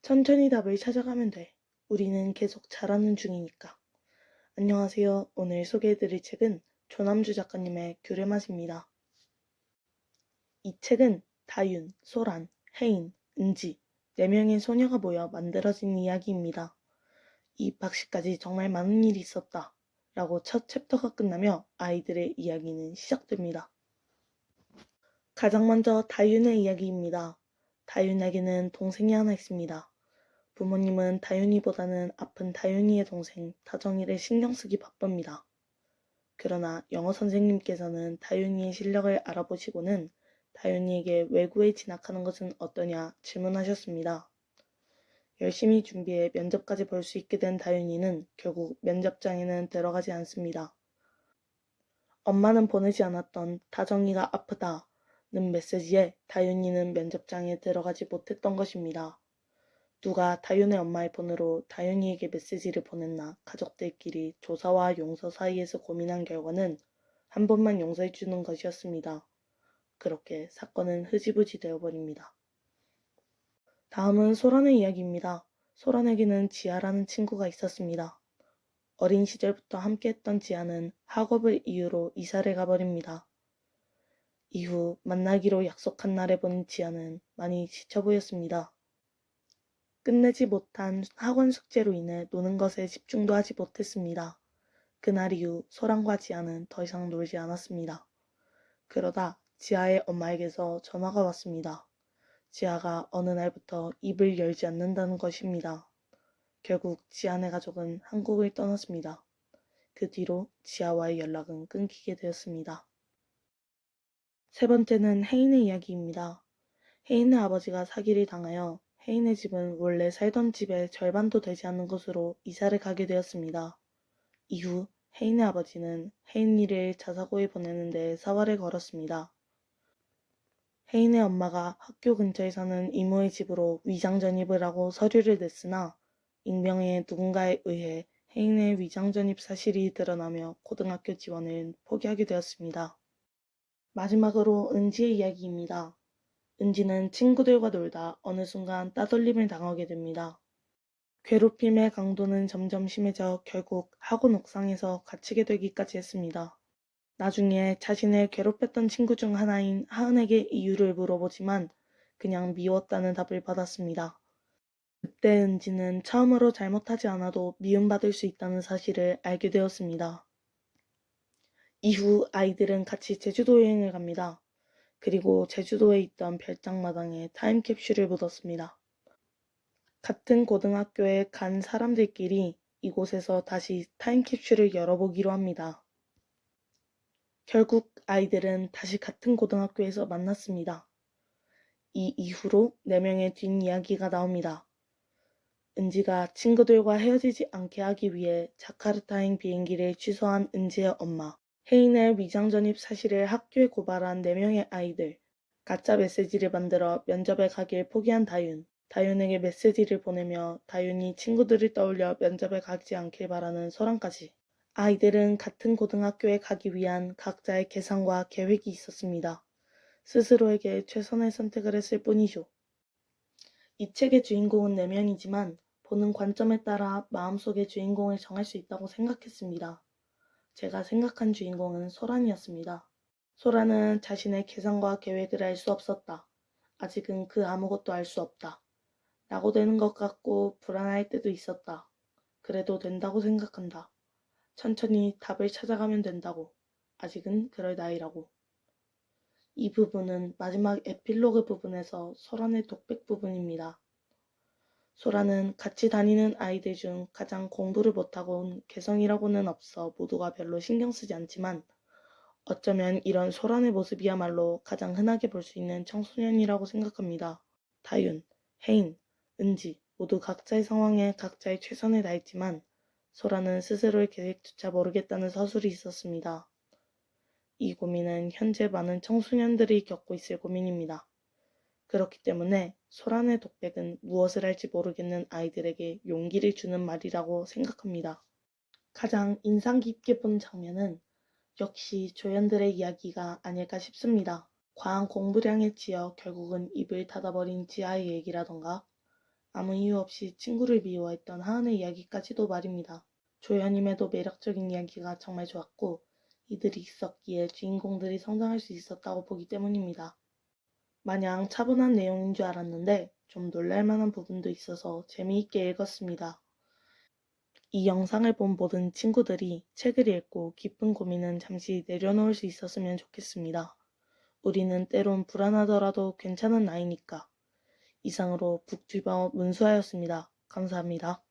천천히 답을 찾아가면 돼. 우리는 계속 자라는 중이니까. 안녕하세요. 오늘 소개해드릴 책은 조남주 작가님의 귤의 맛입니다. 이 책은 다윤, 소란, 혜인, 은지, 4명의 소녀가 모여 만들어진 이야기입니다. 이입학시까지 정말 많은 일이 있었다. 라고 첫 챕터가 끝나며 아이들의 이야기는 시작됩니다. 가장 먼저 다윤의 이야기입니다. 다윤에게는 동생이 하나 있습니다. 부모님은 다윤이보다는 아픈 다윤이의 동생 다정이를 신경쓰기 바쁩니다. 그러나 영어 선생님께서는 다윤이의 실력을 알아보시고는 다윤이에게 외국에 진학하는 것은 어떠냐 질문하셨습니다. 열심히 준비해 면접까지 볼 수 있게 된 다윤이는 결국 면접장에는 들어가지 않습니다. 엄마는 보내지 않았던 다정이가 아프다는 메시지에 다윤이는 면접장에 들어가지 못했던 것입니다. 누가 다윤의 엄마의 폰으로 다윤이에게 메시지를 보냈나 가족들끼리 조사와 용서 사이에서 고민한 결과는 한 번만 용서해주는 것이었습니다. 그렇게 사건은 흐지부지 되어버립니다. 다음은 소란의 이야기입니다. 소란에게는 지아라는 친구가 있었습니다. 어린 시절부터 함께했던 지아는 학업을 이유로 이사를 가버립니다. 이후 만나기로 약속한 날에 본 지아는 많이 지쳐 보였습니다. 끝내지 못한 학원 숙제로 인해 노는 것에 집중도 하지 못했습니다. 그날 이후 소란과 지아는 더 이상 놀지 않았습니다. 그러다 지아의 엄마에게서 전화가 왔습니다. 지아가 어느 날부터 입을 열지 않는다는 것입니다. 결국 지아네 가족은 한국을 떠났습니다. 그 뒤로 지아와의 연락은 끊기게 되었습니다. 세 번째는 혜인의 이야기입니다. 혜인의 아버지가 사기를 당하여 혜인의 집은 원래 살던 집의 절반도 되지 않는 곳으로 이사를 가게 되었습니다. 이후 혜인의 아버지는 혜인이를 자사고에 보내는 데 사활을 걸었습니다. 혜인의 엄마가 학교 근처에 사는 이모의 집으로 위장 전입을 하고 서류를 냈으나 익명의 누군가에 의해 혜인의 위장 전입 사실이 드러나며 고등학교 지원을 포기하게 되었습니다. 마지막으로 은지의 이야기입니다. 은지는 친구들과 놀다 어느 순간 따돌림을 당하게 됩니다. 괴롭힘의 강도는 점점 심해져 결국 학원 옥상에서 갇히게 되기까지 했습니다. 나중에 자신을 괴롭혔던 친구 중 하나인 하은에게 이유를 물어보지만 그냥 미웠다는 답을 받았습니다. 그때 은지는 처음으로 잘못하지 않아도 미움받을 수 있다는 사실을 알게 되었습니다. 이후 아이들은 같이 제주도 여행을 갑니다. 그리고 제주도에 있던 별장마당에 타임캡슐을 묻었습니다. 같은 고등학교에 간 사람들끼리 이곳에서 다시 타임캡슐을 열어보기로 합니다. 결국 아이들은 다시 같은 고등학교에서 만났습니다. 이 이후로 4명의 뒷이야기가 나옵니다. 은지가 친구들과 헤어지지 않게 하기 위해 자카르타행 비행기를 취소한 은지의 엄마, 혜인의 위장 전입 사실을 학교에 고발한 4명의 아이들, 가짜 메시지를 만들어 면접에 가길 포기한 다윤, 다윤에게 메시지를 보내며 다윤이 친구들을 떠올려 면접에 가지 않길 바라는 소란까지. 아이들은 같은 고등학교에 가기 위한 각자의 계산과 계획이 있었습니다. 스스로에게 최선의 선택을 했을 뿐이죠. 이 책의 주인공은 4명이지만 보는 관점에 따라 마음속의 주인공을 정할 수 있다고 생각했습니다. 제가 생각한 주인공은 소란이었습니다. 소란은 자신의 계산과 계획을 알 수 없었다. 아직은 그 아무것도 알 수 없다. 라고 되는 것 같고 불안할 때도 있었다. 그래도 된다고 생각한다. 천천히 답을 찾아가면 된다고. 아직은 그럴 나이라고. 이 부분은 마지막 에필로그 부분에서 소란의 독백 부분입니다. 소라는 같이 다니는 아이들 중 가장 공부를 못하고 온 개성이라고는 없어 모두가 별로 신경 쓰지 않지만 어쩌면 이런 소란의 모습이야말로 가장 흔하게 볼 수 있는 청소년이라고 생각합니다. 다윤, 혜인, 은지 모두 각자의 상황에 각자의 최선을 다했지만 소라는 스스로의 계획조차 모르겠다는 서술이 있었습니다. 이 고민은 현재 많은 청소년들이 겪고 있을 고민입니다. 그렇기 때문에 소란의 독백은 무엇을 할지 모르겠는 아이들에게 용기를 주는 말이라고 생각합니다. 가장 인상 깊게 본 장면은 역시 조연들의 이야기가 아닐까 싶습니다. 과한 공부량에 치여 결국은 입을 닫아버린 지아의 얘기라던가 아무 이유 없이 친구를 미워했던 하은의 이야기까지도 말입니다. 조연임에도 매력적인 이야기가 정말 좋았고 이들이 있었기에 주인공들이 성장할 수 있었다고 보기 때문입니다. 마냥 차분한 내용인 줄 알았는데 좀 놀랄만한 부분도 있어서 재미있게 읽었습니다. 이 영상을 본 모든 친구들이 책을 읽고 깊은 고민은 잠시 내려놓을 수 있었으면 좋겠습니다. 우리는 때론 불안하더라도 괜찮은 나이니까. 이상으로 북튜버 문수아였습니다. 감사합니다.